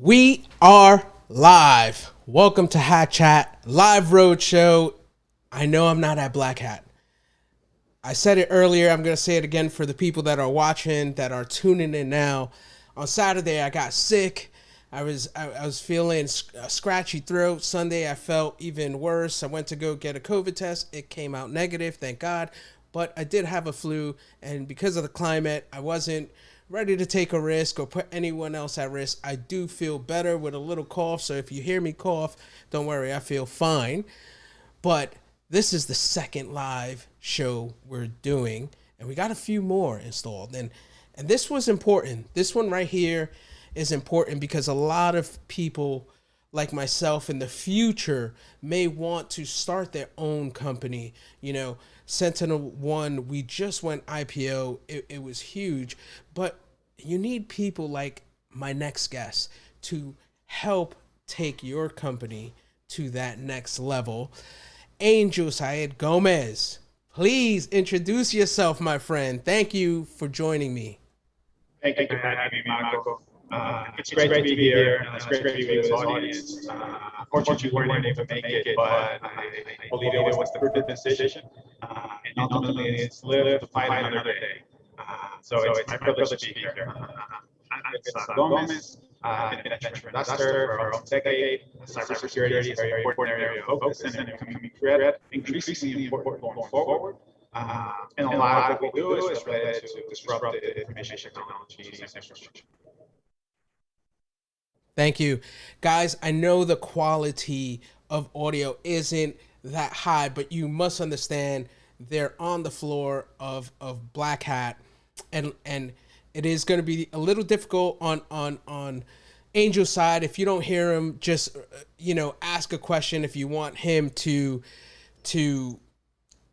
We are live. Welcome to Hat Chat Live Road Show. I know I'm not at Black Hat. I said it earlier. I'm going to say it again for the people that are watching, that are tuning in now. On Saturday, I got sick. I was feeling a scratchy throat. Sunday, I felt even worse. I went to go get a COVID test. It came out negative, thank God. But I did have a flu, and because of the climate, I wasn't ready to take a risk or put anyone else at risk. I do feel better with a little cough, so if you hear me cough, don't worry, I feel fine. But this is the second live show we're doing, and we got a few more installed. And this was important. This one right here is important because a lot of people like myself in the future may want to start their own company. You know, Sentinel One, we just went IPO. It was huge, but you need people like my next guest to help take your company to that next level. Angel Saad Gomez, please introduce yourself, my friend. Thank you for joining me. Thank you for having me, Marco. It's great to be here. It's great to be with this audience. Unfortunately, we weren't able to make it, but I believe it was the perfect decision. And ultimately, it's live to fight another day. So it's my privilege to be here. I'm Saad Gomez. I've been a venture investor for almost a decade. Cybersecurity is a very important area of focus and becoming increasingly important going forward. And a lot of what we do is related to disruptive information technologies and infrastructure. Thank you. Guys, I know the quality of audio isn't that high, but you must understand they're on the floor of Black Hat, and it is going to be a little difficult on Angel's side. If you don't hear him, just ask a question if you want him to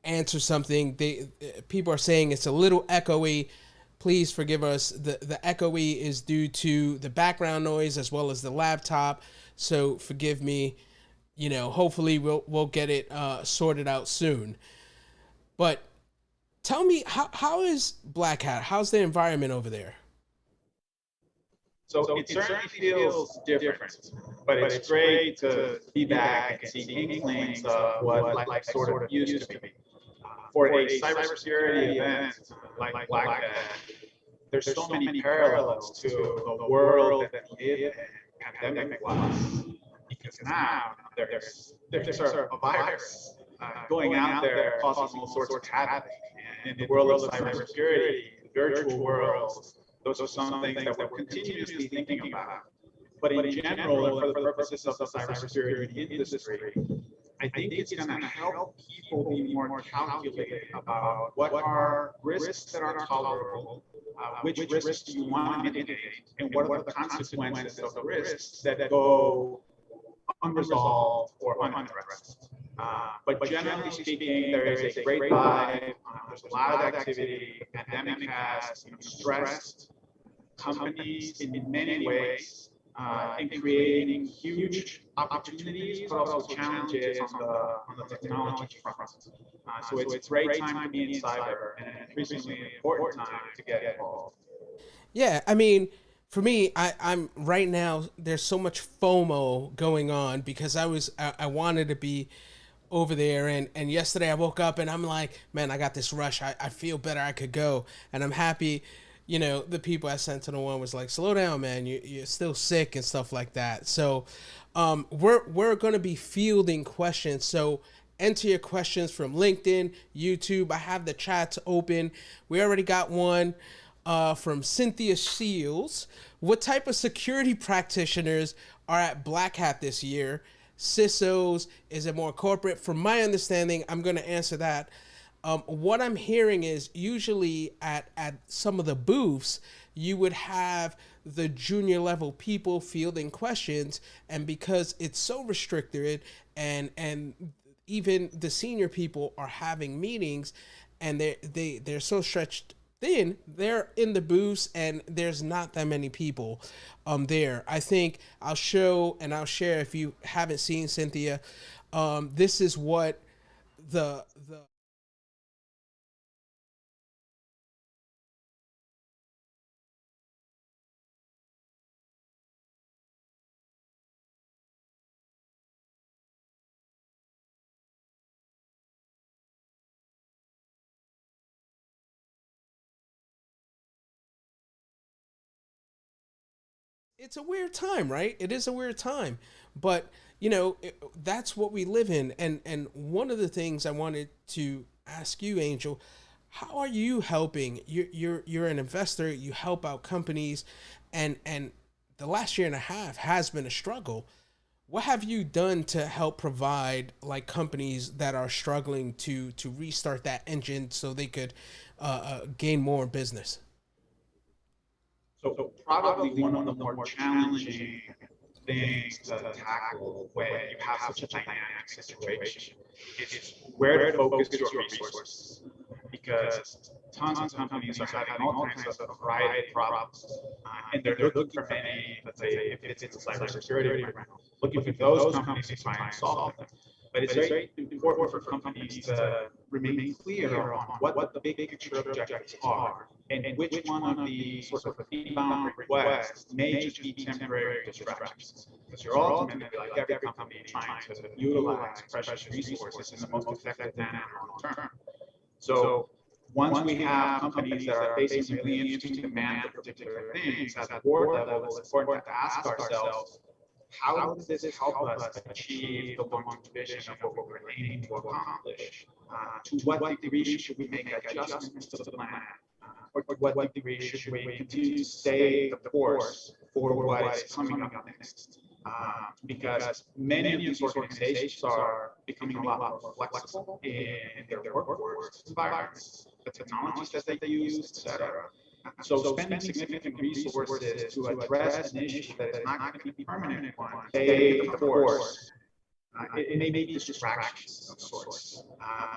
answer something. People are saying it's a little echoey. Please forgive us. The echoey is due to the background noise as well as the laptop. So forgive me. Hopefully we'll get it sorted out soon. But tell me, how is Black Hat? How's the environment over there? So it certainly feels different, but it's great to be back and see inklings of what life sort of used to be. For a cybersecurity event like Black Hat, there's so many parallels to the world that we live in pandemic-wise. Because now there's sort of a virus going out there causing all sorts of havoc. And in the world of cybersecurity, virtual worlds, those are some things that we're continuously thinking about. But in general, and for the purposes of the cybersecurity industry, I think it's going to help people be more calculated about what are risks that are tolerable, which risks do you want to mitigate, and what are the consequences of the risks that go unresolved or unaddressed. But generally speaking, there is a great vibe. There's a lot of activity. Pandemic has stressed companies in many ways, in creating huge opportunities, but also challenges on the technology front. So it's a great time to be in cyber and an increasingly important time to get involved. Yeah, I mean, for me, I'm right now. There's so much FOMO going on because I wanted to be over there, and yesterday I woke up and I'm like, man, I got this rush. I feel better. I could go, and I'm happy. The people at Sentinel One was like, slow down, man. You're still sick and stuff like that. So, we're gonna be fielding questions. So enter your questions from LinkedIn, YouTube. I have the chats open. We already got one from Cynthia Shields. What type of security practitioners are at Black Hat this year? CISOs? Is it more corporate? From my understanding, I'm going to answer that. What I'm hearing is usually at some of the booths, you would have the junior level people fielding questions, and because it's so restricted, and even the senior people are having meetings, and they're so stretched thin, they're in the booths, and there's not that many people there. I think I'll share if you haven't seen Cynthia. This is what the it's a weird time, right? It is a weird time, but that's what we live in. And one of the things I wanted to ask you, Angel, how are you helping? You're an investor. You help out companies, and the last year and a half has been a struggle. What have you done to help provide like companies that are struggling to restart that engine so they could gain more business? So probably one of the more challenging things to tackle when you have such a dynamic situation is where to focus your resources. Because tons of companies are having all kinds of variety of problems, and they're looking for any, let's say, if it's a cybersecurity program, looking for those companies to try and solve them. But it's very important for companies to remain clear on what the big picture objectives are and which one of the sort of inbound requests may just be temporary distractions. Because you're ultimately, like every company, trying to utilize precious resources in the most effective manner long term. So once we have companies that are facing really interesting demand for particular things, at the board level, it's important to ask ourselves, how does this help us achieve the long-term vision of what we're aiming to accomplish? To what degree should we make adjustments to the plan? Or to what degree should we continue to stay the course for what is coming up next? Because many of these organizations are becoming a lot more flexible in their workforce environments, the technologies that they use, etc. So spending significant resources to address an issue that is not going to be permanent one, stay the course. It may be distractions of sorts,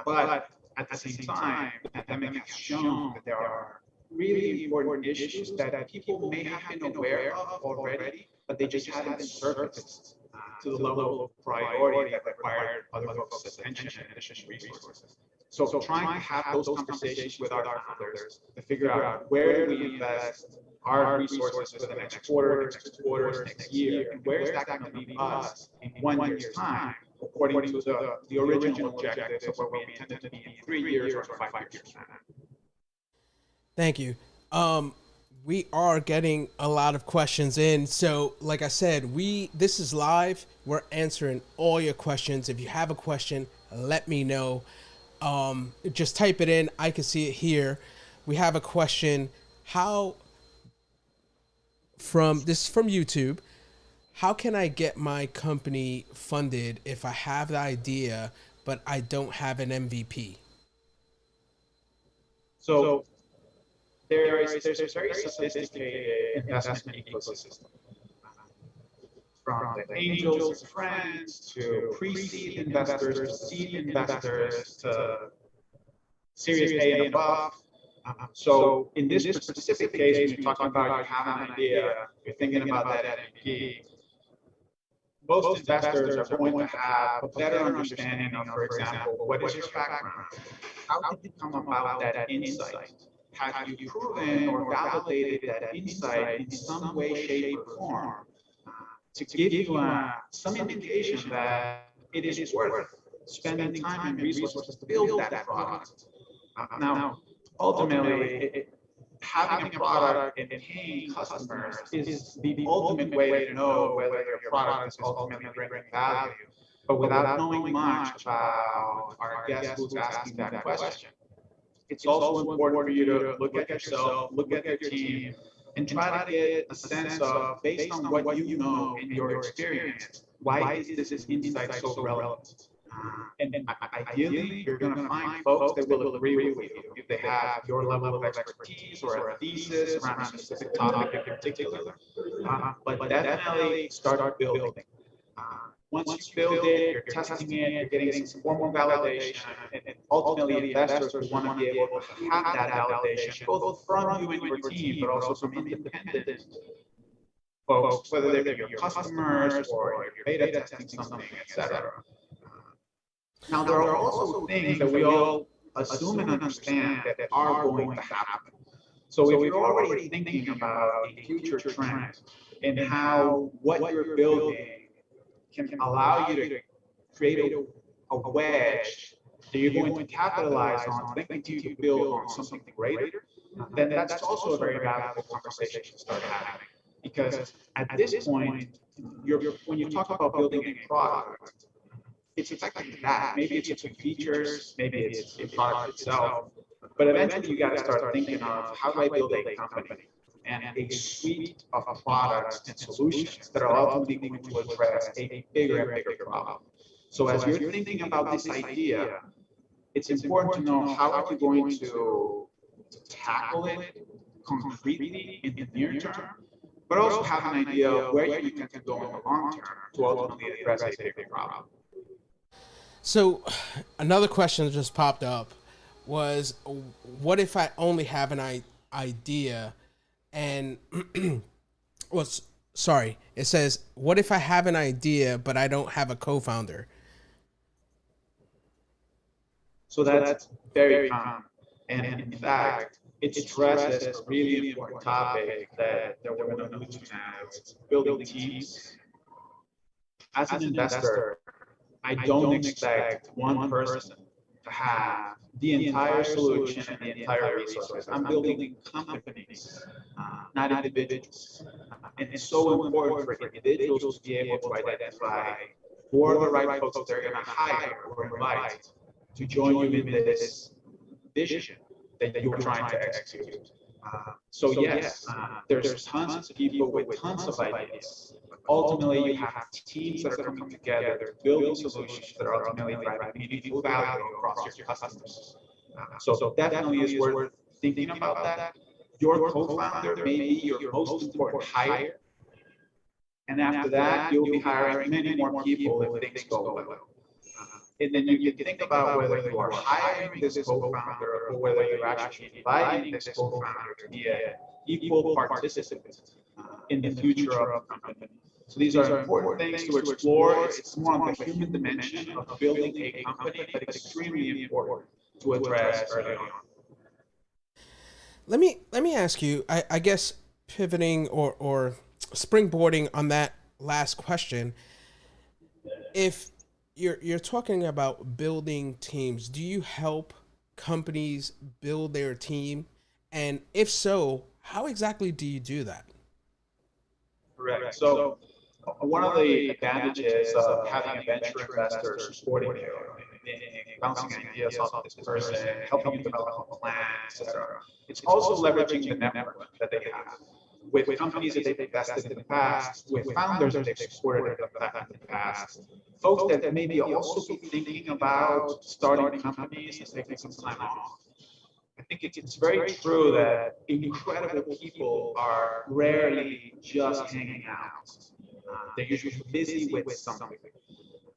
but at the same time, the pandemic has shown that there are really important issues that people may have been aware of already, but they just hadn't surfaced to the level of priority that required other folks' attention and additional resources. So trying to have those conversations with our founders to figure out where do we invest our resources for the next quarter, next quarters, next year, and where is that going to leave us in 1 year's time, according to the original objectives of what we intended to be in 3 years or 5 years from now. Thank you. We are getting a lot of questions in. So, like I said, this is live. We're answering all your questions. If you have a question, let me know. Just type it in. I can see it here. We have a question. How from this is from YouTube. How can I get my company funded if I have the idea but I don't have an MVP? So there's a very sophisticated investment ecosystem, from the angels, friends, to pre-seed investors, to seed investors, to Series A and above. So in this specific case, when you're talking about you have an idea, you're thinking about that MVP, most investors are going to have a better understanding of, for example, what is your background? How did you come about that insight? Have you proven or validated that insight in some way, shape, or form to give you some indication that it is worth spending time and resources to build that product? Now, ultimately, having a product and paying customers is the ultimate way to know whether your product is ultimately bringing value. But without knowing much about our guest who's asking that question, it's also important for you to look at yourself, look at your team, and try to get a sense of, based on what you know and your experience, why is this insight so relevant? And ideally, you're going to find folks that will agree with you if they have your level of expertise or a thesis around a specific topic in particular. But definitely start building. Once you build it, you're testing it, you're getting some formal validation, and ultimately investors will want to be able to have that validation, both from you and your team, but also from independent folks, whether they're your customers or if you're beta testing something, etc. Now, there are also things that we all assume and understand that are going to happen. So if you're already thinking about a future trend and how what you're building can allow you to create a wedge that you're going to capitalize on, thinking to build on something greater, then that's also a very valuable conversation to start having. Because at this point, when you talk about building a product, it's effectively that. Maybe it's a few features, maybe it's a product itself, but eventually you got to start thinking of how do I build a company and a suite of products and solutions that are ultimately going to address a bigger and bigger problem. So as you're thinking about this idea, it's important to know how are you going to tackle it concretely in the near term, but also have an idea of where you can go in the long term to ultimately address a bigger problem. So, another question that just popped up was, what if I only have an idea and was sorry, it says, what if I have an idea but I don't have a co-founder? So that's very common. And in fact, it stresses a really important topic that we're going to move to now. It's building teams. As an investor, I don't expect one person to have the entire solution and the entire resources. I'm building companies, not individuals. And it's so important for individuals to be able to identify who are the right folks that they're going to hire or invite to join you in this vision that you're trying to execute. So yes, there's tons of people with tons of ideas. Ultimately, you have teams that are coming together to build solutions that are ultimately driving meaningful value across your customers. So definitely is worth thinking about that. Your co-founder may be your most important hire, and after that, you'll be hiring many more people if things go well. And then you can think about whether you are hiring this co-founder or whether you're actually inviting this co-founder to be an equal participant in the future of the company. So these are important things to explore. It's more on the human dimension of building a company, but extremely important to address early on. Let me ask you, I guess pivoting or springboarding on that last question, if you're talking about building teams, do you help companies build their team? And if so, how exactly do you do that? Correct. So one of the advantages of having a venture investor supporting you, bouncing ideas off this person, helping you develop a plan, etc. It's also leveraging the network that they have with companies that they've invested in the past, with founders that they've supported in the past, folks that maybe also be thinking about starting companies and taking some time off. I think it's very true that incredible people are rarely just hanging out. They're usually busy with something.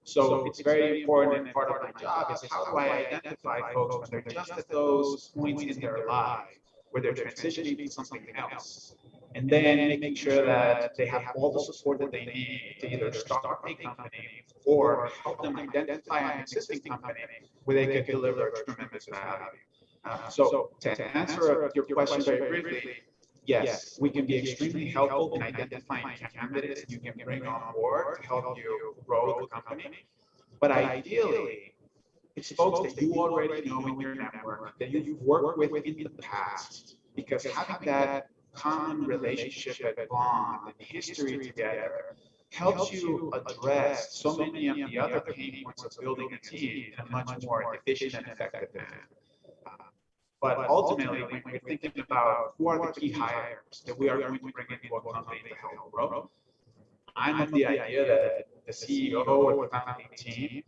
So it's very important, and part of my job is how do I identify folks when they're just at those points in their life where they're transitioning to something else, and then making sure that they have all the support that they need to either start a company or help them identify an existing company where they can deliver tremendous value. So to answer your question very briefly, yes, we can be extremely helpful in identifying candidates you can bring on board to help you grow the company. But ideally, it's folks that you already know in your network, that you've worked with in the past, because having that common relationship and bond and history together helps you address so many of the other pain points of building a team in a much more efficient and effective manner. But ultimately, when we're thinking about who are the key hires that we are going to bring into a company to help grow, I'm of the idea that the CEO or the founding team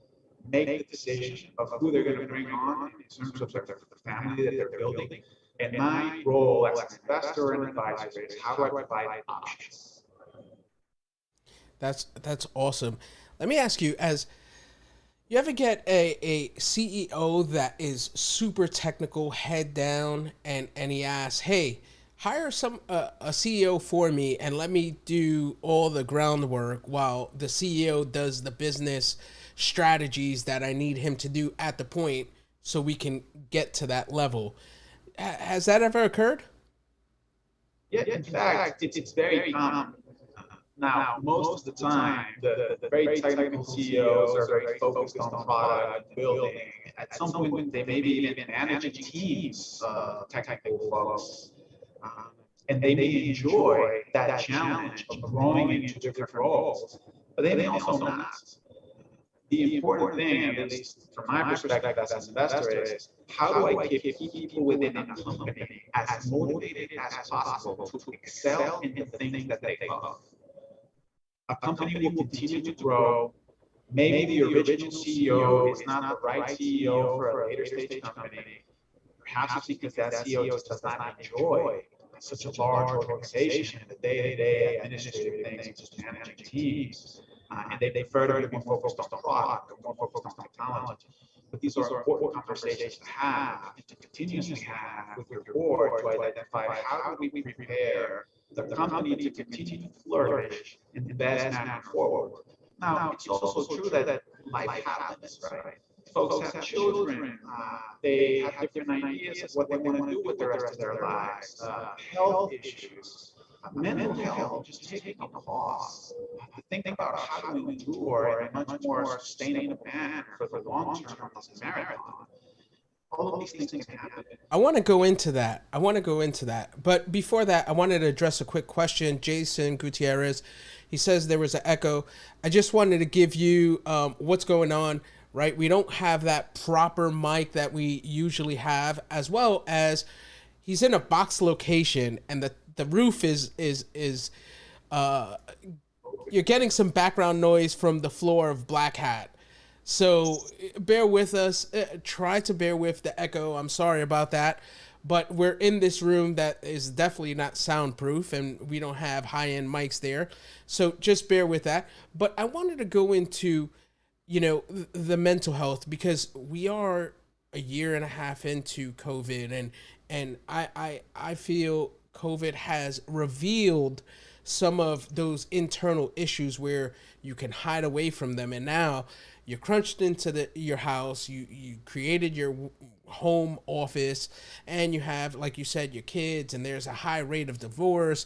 make the decision of who they're going to bring on in terms of the family that they're building. And my role as an investor and advisor is how do I provide options. That's awesome. Let me ask you, as you ever get a CEO that is super technical, head down, and he asks, "Hey, hire a CEO for me and let me do all the groundwork while the CEO does the business strategies that I need him to do at the point so we can get to that level." Has that ever occurred? Yeah, in fact, it's very common. Now, most of the time, the very technical CEOs are very focused on product and building. At some point, they may be even managing teams of technical folks. and they may enjoy that challenge of growing into different roles, but they may also not. The important thing, at least from my perspective as an investor, is how do I keep people within a company as motivated as possible to excel in the things that they love? A company will continue to grow. Maybe the original CEO is not the right CEO for a later stage company. Perhaps it's because that CEO just does not enjoy such a large organization, the day-to-day administrative things, such as managing teams, and they prefer to be more focused on product or more focused on technology. But these are important conversations to have and to continuously have with your board to identify how do we prepare the company to continue to flourish in the best manner forward. Now, it's also true that life happens, right? Folks have children, they have different ideas of what they want to do with the rest of their lives, health issues, mental health, just taking a pause. Think about how to endure in a much more sustainable manner for the long term of this marathon. All of these things can happen. I want to go into that. But before that, I wanted to address a quick question. Jason Gutierrez, he says there was an echo. I just wanted to give you what's going on, right? We don't have that proper mic that we usually have, as well as he's in a box location and the roof is you're getting some background noise from the floor of Black Hat. So bear with us. Try to bear with the echo. I'm sorry about that. But we're in this room that is definitely not soundproof, and we don't have high-end mics there. So just bear with that. But I wanted to go into, the mental health, because we are a year and a half into COVID, and I feel COVID has revealed some of those internal issues where you can hide away from them, and now you're crunched into your house. You created your home office, and you have, like you said, your kids, and there's a high rate of divorce.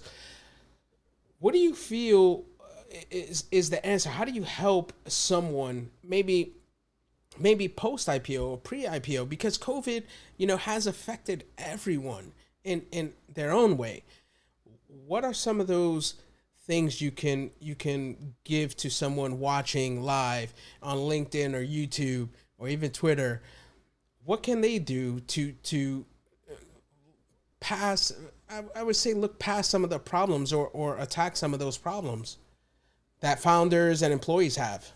What do you feel is the answer? How do you help someone maybe post IPO or pre IPO, because COVID has affected everyone in their own way? What are some of those things you can give to someone watching live on LinkedIn or YouTube or even Twitter? What can they do to pass, I would say, look past some of the problems or attack some of those problems that founders and employees have?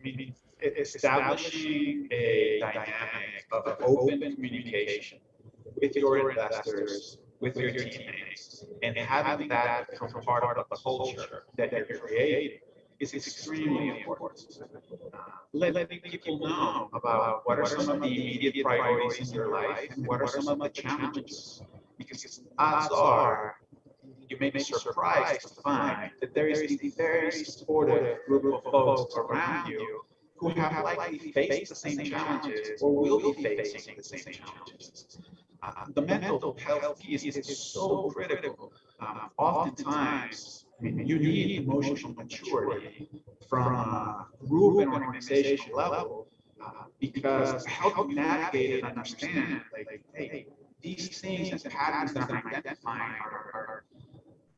I mean, establishing a dynamic of open communication with your investors, with your teammates, and having that become part of the culture that you're creating is extremely important. Letting people know about what are some of the immediate priorities in your life and what are some of the challenges. Because odds are you may be surprised to find that there is a very supportive group of folks around you who have likely faced the same challenges or will be facing the same challenges. The mental health piece is so critical. Oftentimes, you need emotional maturity from a group and organizational level because help you navigate and understand, like, hey, these things and patterns that I'm identifying are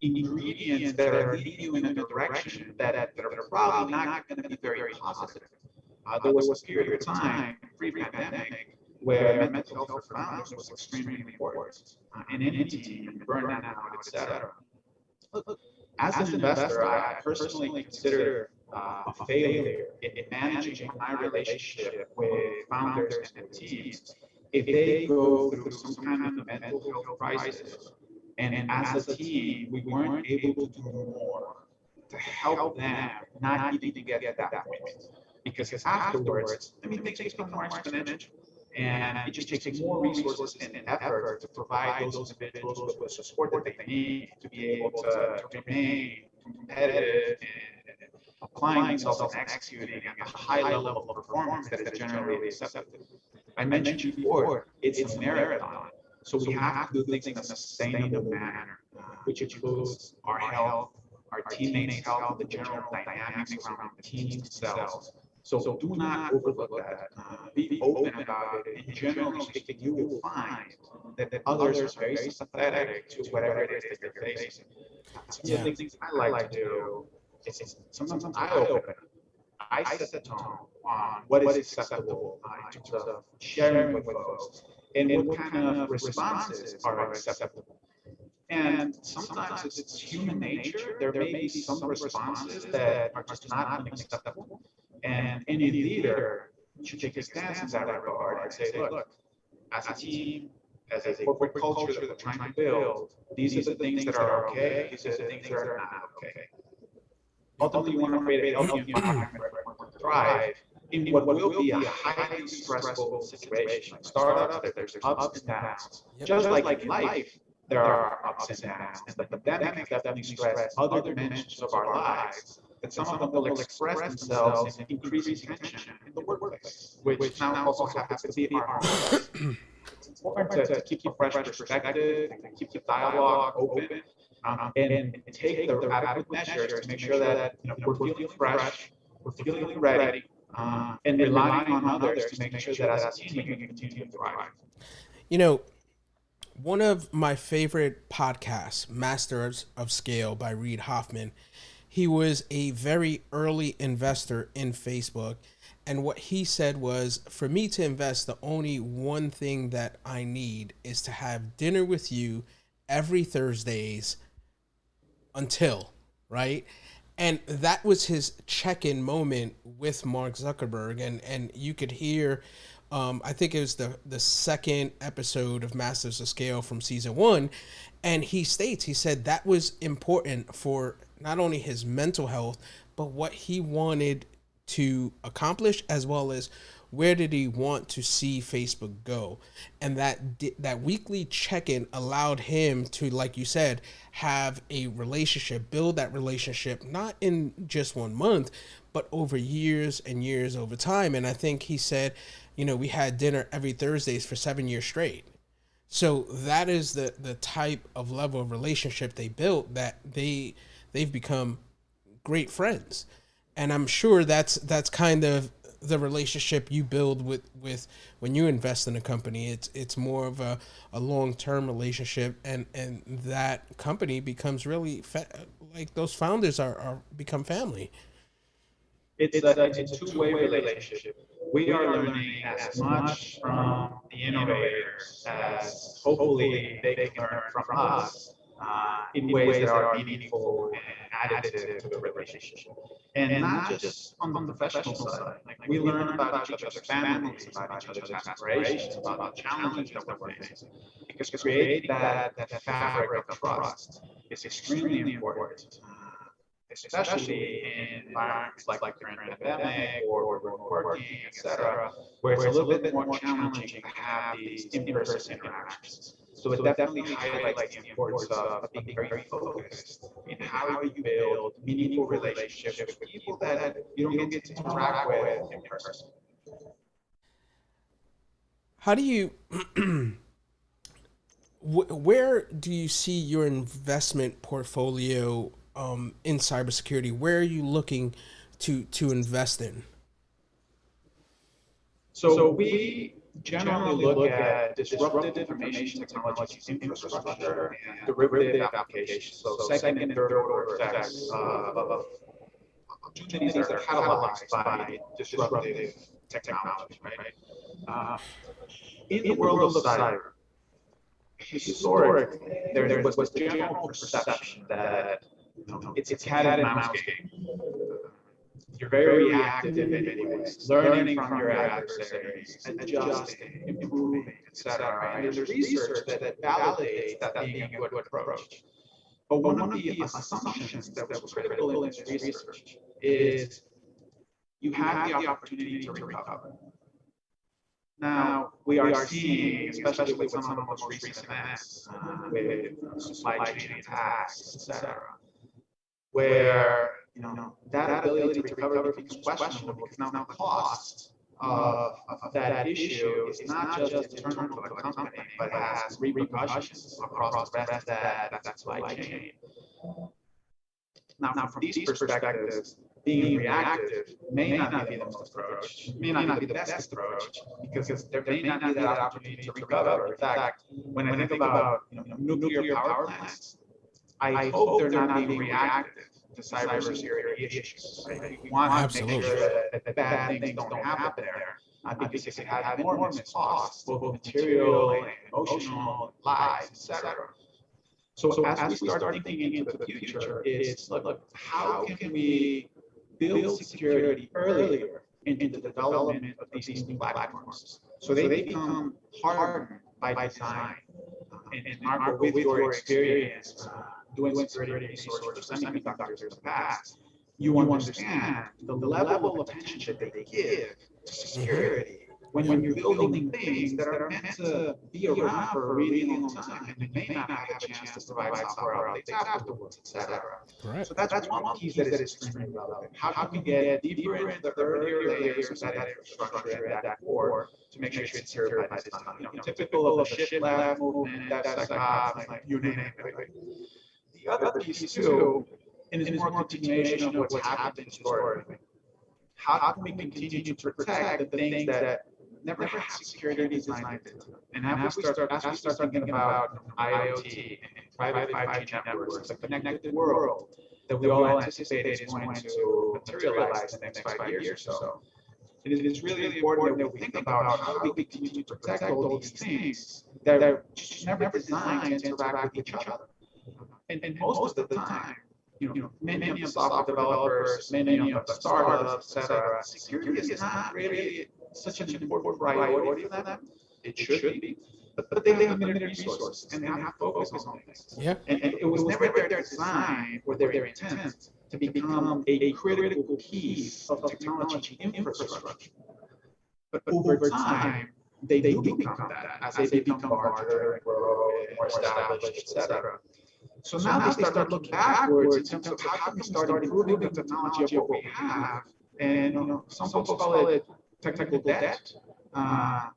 ingredients that are leading you in a direction that are probably not going to be very positive. There was a period of time pre-pandemic where mental health for founders was extremely important in any team, burnout, etc. Look, as an investor, I personally consider a failure in managing my relationship with founders and teams if they go through some kind of mental health crisis, and as a team, we weren't able to do more to help them not even to get that point. Because afterwards, things become more exponential. And it just takes more resources and effort to provide those individuals with the support that they need to be able to remain competitive and applying themselves and executing at a high level of performance that is generally accepted. I mentioned before, it's a marathon. So we have to do things in a sustainable manner, which includes our health, our teammates' health, the general dynamics around the teams themselves. So do not overlook that. Be open about it. In general speaking, you will find that others are very sympathetic to whatever it is that you're facing. Some of the things I like to do is sometimes I open. I set the tone on what is acceptable in terms of sharing with folks and what kind of responses are acceptable. And sometimes it's human nature. There may be some responses that are just not unacceptable. And any leader should take a stance in that regard and say, look, as a team, as a corporate culture that we're trying to build, these are the things that are okay, these are the things that are not okay. Ultimately, you want to create a healthy environment where everyone can thrive in what will be a highly stressful situation. Like startups, there's ups and downs. Just like in life, there are ups and downs. And the pandemic has definitely stressed other dimensions of our lives. That some of them will express themselves in increasing tension in the workplace, which now also happens to be our home. It's important to keep a fresh perspective, and keep the dialogue open, and take the adequate measures to make sure that we're feeling fresh, we're feeling ready, and relying on others to make sure that as a team we can continue to thrive. You know, one of my favorite podcasts, Masters of Scale by Reid Hoffman, he was a very early investor in Facebook. And what he said was, for me to invest, the only one thing that I need is to have dinner with you every Thursdays until, right? And that was his check-in moment with Mark Zuckerberg. And you could hear, I think it was the second episode of Masters of Scale from season 1. And he said that was important for not only his mental health, but what he wanted to accomplish, as well as where did he want to see Facebook go. And that weekly check-in allowed him to, like you said, have a relationship, build that relationship, not in just 1 month, but over years and years over time. And I think he said, we had dinner every Thursdays for 7 years straight. So that is the type of level of relationship they built, that they've become great friends. And I'm sure that's kind of the relationship you build with when you invest in a company. It's more of a long-term relationship, and that company becomes really like those founders are become family. It's a two-way relationship. We are learning as much from the innovators as hopefully they can learn from us in ways that are meaningful and additive to the relationship. And not just on the professional side. Like we learn about each other's families, about each other's aspirations, about the challenges that we're facing. Because creating that fabric of trust is extremely important. Especially in environments like the current pandemic or remote working, etc., where it's a little bit more challenging to have these in-person interactions. So it definitely highlights the importance of being very focused in how you build meaningful relationships with people that you don't get to interact with in person. How do you where do you see your investment portfolio in cybersecurity? Where are you looking to invest in? So we generally look at disruptive information technologies, infrastructure, and derivative applications. So second and third order effects of opportunities that are catalyzed by disruptive technology, right? In the world of cyber, historically, there was the general perception that it's a cat and mouse game. You're very reactive in many ways, learning from your adversaries, adjusting, improving, etc. And there's research that validates that being a good approach. But one of the assumptions that was critical in this research is you have the opportunity to recover. Now, we are seeing, especially with some of the most recent events, with supply chain attacks, etc., where that ability to recover becomes questionable because now the cost of that issue is not just internal to the company, but it has repercussions across the rest of that supply chain. Now, from these perspectives, being reactive may not be the most approach, may not be the best approach, because there may not be that opportunity to recover. In fact, when I think about nuclear power plants, I hope they're not being reactive to cybersecurity issues. Right? We want to make sure that bad things don't happen there, because it has enormous costs, both material and emotional, lives, etc. So as we start thinking into the future, it's look, how can we build security earlier into the development of these new platforms so they become hardened by design. And Marco, with your experience doing security research for semiconductors in the past, you understand the level of attention that they give to security when you're building things that are meant to be around for a really long time, and they may not have a chance to provide software updates afterwards, etc. Right. So that's one piece that is extremely relevant. How can we get deeper into the earlier layers of that infrastructure and that core to make sure it's secured by design? Typical of a shift left movement, DevSecOps, like you name it. Right? The other piece too, and is more continuation of what's happened historically. How can we continue to protect the things that never had security designed into them? And as we start thinking about IoT and private 5G networks, the connected world that we all anticipate is going to materialize in the next 5 years or so, it is really important that we think about how do we continue to protect all these things that are just never designed to interact with each other. And most of the time, many of the software developers, many of the startups, etc., security is not really such an important priority for them. It should be, but they have limited resources and they have to focus on things. Yeah. And it was never their design or their intent to become a critical piece of technology infrastructure. But over time, they do become that as they become larger and grow and more established, etc. So now they start looking backwards in terms of how can we start improving the technology of what we have. And some folks call it technical debt. I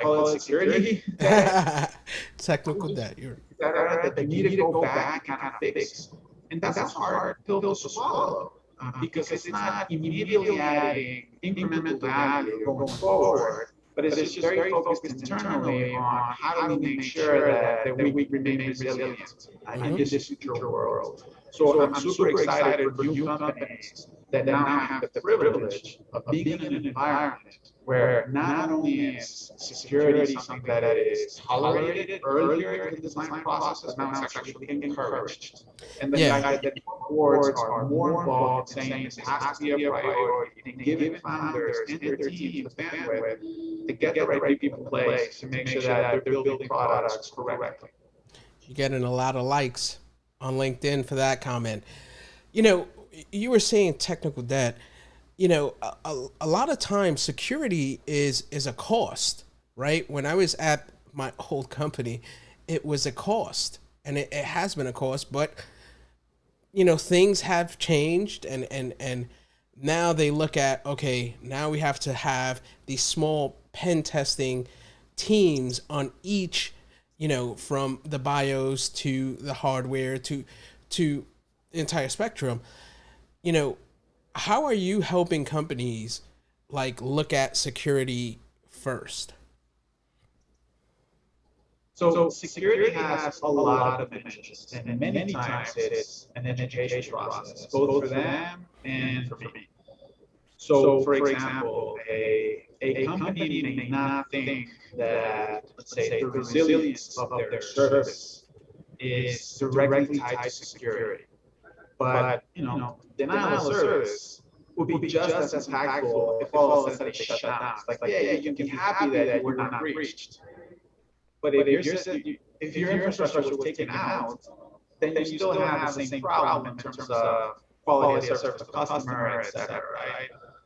call it security debt. Technical debt. That they need to go back and kind of fix. And that's a hard pill to swallow, because it's not immediately adding incremental value going forward, but it's just very focused internally on how do we make sure that we remain resilient in this future world. So I'm super excited for new companies that now have the privilege of being in an environment where not only is security something that is tolerated earlier in the design process, but now it's actually encouraged. And the fact that boards are more involved in saying this has to be a priority and giving founders and their teams the bandwidth to get the right people in place to make sure that they're building products correctly. You're getting a lot of likes on LinkedIn for that comment. You were saying technical debt. A lot of times security is a cost, right? When I was at my old company, it was a cost, and it has been a cost, but things have changed, and now they look at, okay, now we have to have these small pen testing teams on each, from the BIOS to the hardware to the entire spectrum. How are you helping companies look at security first? So security has a lot of dimensions, and many times it's an education process, both for them and for me. So, for example, a company may not think that, let's say, the resilience of their service is directly tied to security. But, denial of service would be just as impactful if all of a sudden they shut down. It's like, yeah, you can be happy that you were not breached. But if your infrastructure was taken out, then you still have the same problem in terms of quality of service to the customer, et cetera,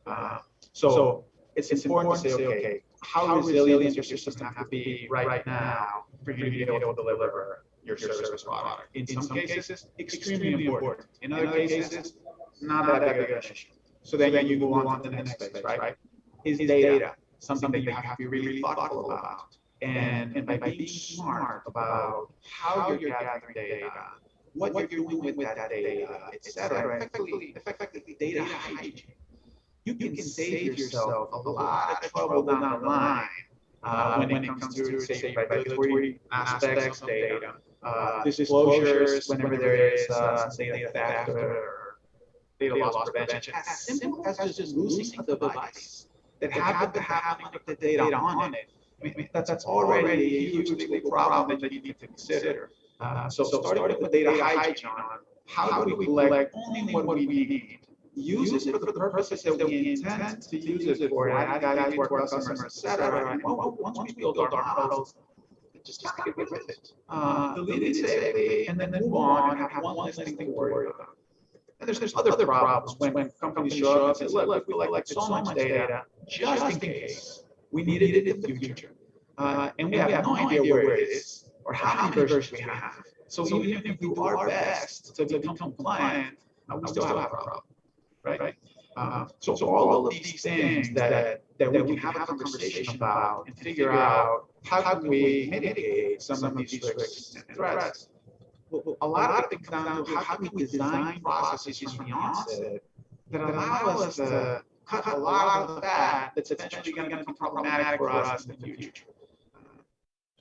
right? So it's important to say, okay, how resilient your system have to be right now for you to be able to deliver your service product. In some cases, extremely important. In other cases, not that big of an issue. So then you move on to the next phase, right? Is data something that you have to be really thoughtful about? And by being smart about how you're gathering data, what you're doing with that data, et cetera. Effectively data hygiene. You can save yourself a lot of trouble down the line when it comes to, say, regulatory aspects of data, disclosures whenever there is some data theft or data loss prevention, as simple as just losing a device that happened to have the data on it. I mean, that's already a huge legal problem that you need to consider. So starting with data hygiene on how do we collect only what we need, use it for the purposes that we intend to use it for, adding value to our customers, et cetera. And once we build our models, just get rid of it. Delete it safely, and then move on and have one less thing to worry about. And there's other problems when companies show up and say, look, we collected so much data just in case we need it in the future. And we have no idea where it is or how many versions we have. So even if we do our best to become compliant, we still have a problem, right? So all of these things that we can have a conversation about and figure out how can we mitigate some of these risks and threats. Well, a lot of it comes down to how can we design processes from the onset that allow us to cut a lot of the fat that's eventually going to become problematic for us in the future.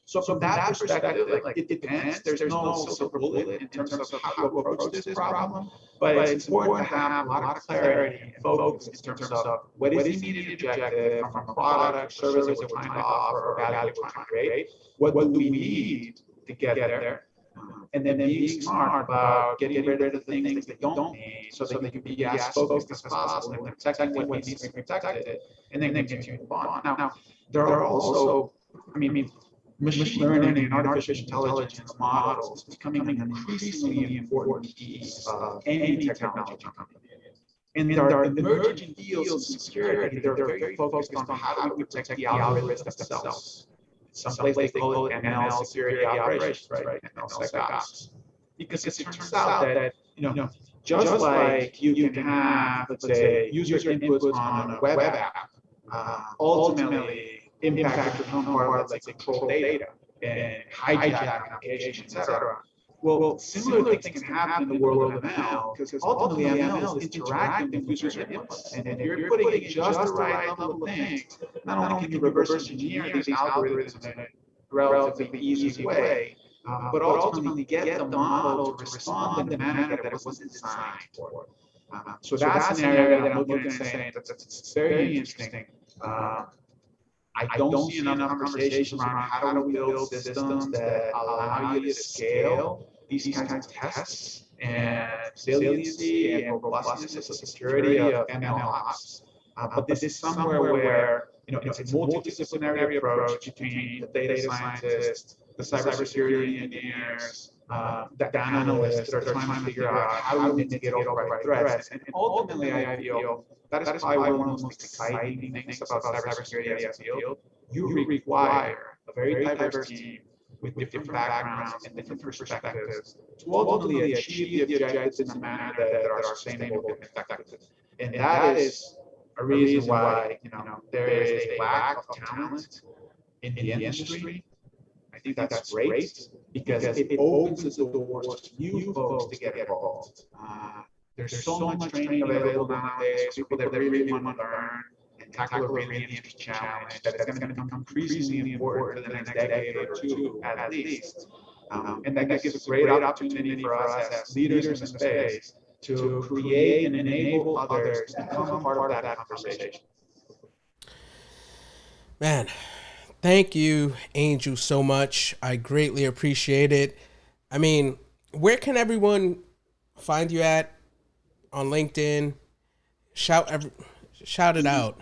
So from that perspective, like it depends. There's no silver bullet in terms of how to approach this problem, but it's important to have a lot of clarity and focus in terms of what is the immediate objective from a product, service that we're trying to offer, or value we're trying to create. What do we need to get there? And then being smart about getting rid of the things that you don't need so that you can be as focused as possible and protecting what needs to be protected, and then continue to move on. Now, there are also, machine learning and artificial intelligence models becoming an increasingly important piece of any technology company. And there are emerging fields of security that are very focused on how do we protect the algorithms themselves. Some places they call it ML security operations, right? ML because it turns out that, just like you can have, let's say, user inputs on a web app, ultimately impact your part, let's say, control data and hijack applications, et cetera. Well, similar things can happen in the world of ML because ultimately ML is interacting with user inputs. And if you're putting in just the right level of things, not only can you reverse engineer these algorithms in a relatively easy way, but ultimately get the model to respond in the manner that it was designed for. So that's an area that I'm looking at saying that's very interesting. I don't see enough conversations around how do we build systems that allow you to scale these kinds of tests and resiliency and robustness of security of ML ops. But this is somewhere where it's a multidisciplinary approach between the data scientists, the cybersecurity engineers, the analysts that are trying to figure out how do we mitigate override threats. And ultimately, I feel that is probably one of the most exciting things about cybersecurity as a field. You require a very diverse team with different backgrounds and different perspectives to ultimately achieve the objectives in a manner that are sustainable and effective. And that is a reason why there is a lack of talent in the industry. I think that's great because it opens the doors to new folks to get involved. There's so much training available nowadays for people that really want to learn and tackle a really interesting challenge that is going to become increasingly important for the next decade or two at least. And that gives a great opportunity for us as leaders in the space to create and enable others to become part of that conversation. Man, thank you, Angel, so much. I greatly appreciate it. I mean, where can everyone find you at on LinkedIn? Shout it out.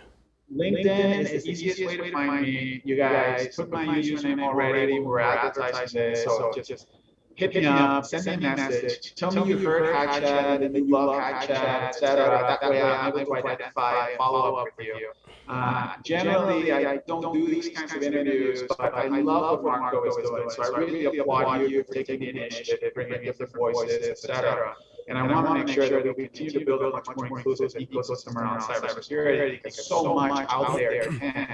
LinkedIn is the easiest way to find me. You guys took my username already. We're advertising this, so just hit me up, send me a message, tell me you heard Hack Chat and that you love Hack Chat, etc. That way I'm able to identify and follow up with you. Generally, I don't do these kinds of interviews, but I love what Marco is doing. So I really applaud you for taking the initiative, bringing different voices, etc. And I want to make sure that we continue to build a much more inclusive ecosystem around cybersecurity because so much out there depends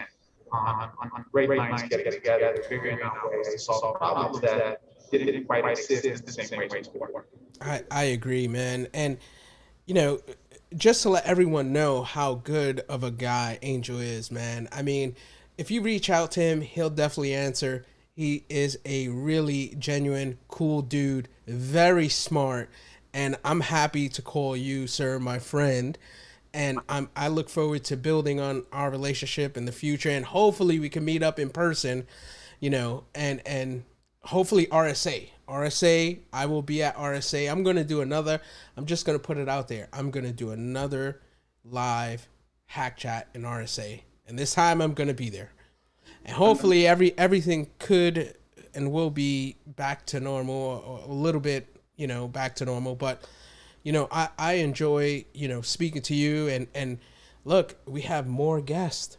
on great minds getting together, figuring out ways to solve problems that didn't quite exist in the same way before. I agree, man. And, you know, just to let everyone know how good of a guy Angel is, man. I mean, if you reach out to him, he'll definitely answer. He is a really genuine, cool dude, very smart, and I'm happy to call you, sir, my friend. And I look forward to building on our relationship in the future, and hopefully we can meet up in person, and hopefully RSA. I will be at RSA. I'm gonna do another. I'm just gonna put it out there. I'm gonna do another live hack chat in RSA, and this time I'm gonna be there. And hopefully everything could and will be back to normal, or a little bit, back to normal. But I enjoy speaking to you, and look, we have more guests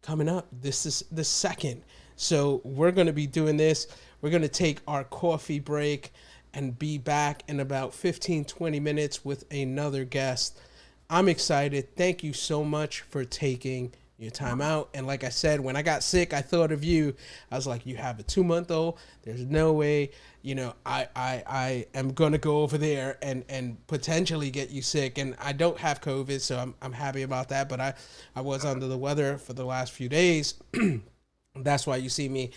coming up. This is the second, so we're gonna be doing this. We're gonna take our coffee break and be back in about 15-20 minutes with another guest. I'm excited. Thank you so much for taking your time out. And like I said, when I got sick, I thought of you. I was like, you have a 2-month-old. There's no way, I am gonna go over there and potentially get you sick. And I don't have COVID, so I'm happy about that. But I was under the weather for the last few days. That's why you see me,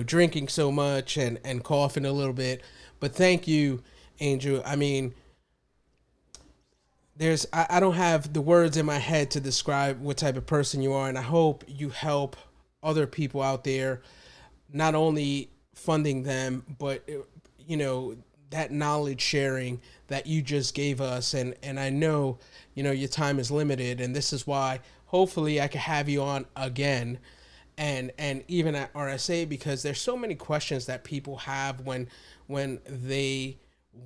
drinking so much and coughing a little bit. But thank you, Angel. I mean, I don't have the words in my head to describe what type of person you are, and I hope you help other people out there, not only funding them, but that knowledge sharing that you just gave us. And I know your time is limited, and this is why hopefully I can have you on again, and even at RSA, because there's so many questions that people have when they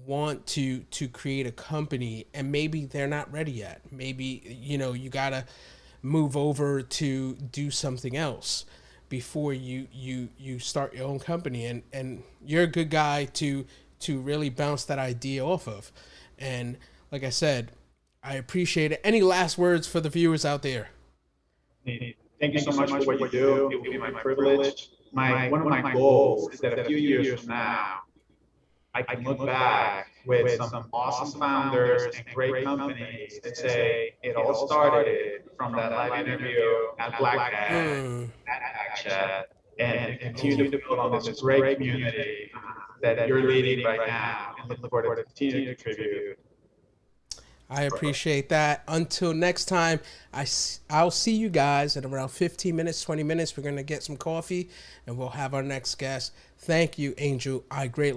want to create a company, and maybe they're not ready yet. Maybe you gotta move over to do something else before you start your own company, and you're a good guy to really bounce that idea off of. And like I said, I appreciate it. Any last words for the viewers out there? Thank you so much for what you do. It will be my privilege. One of my goals is that a few years from now, I can look back with some awesome founders and great companies and say it all started from that live interview at Black Hat, at Chat, and continue to build on this great community that you're leading right now, and look forward to continue to contribute. I appreciate that. Until next time, I'll see you guys in around 15 minutes, 20 minutes. We're going to get some coffee, and we'll have our next guest. Thank you, Angel. I greatly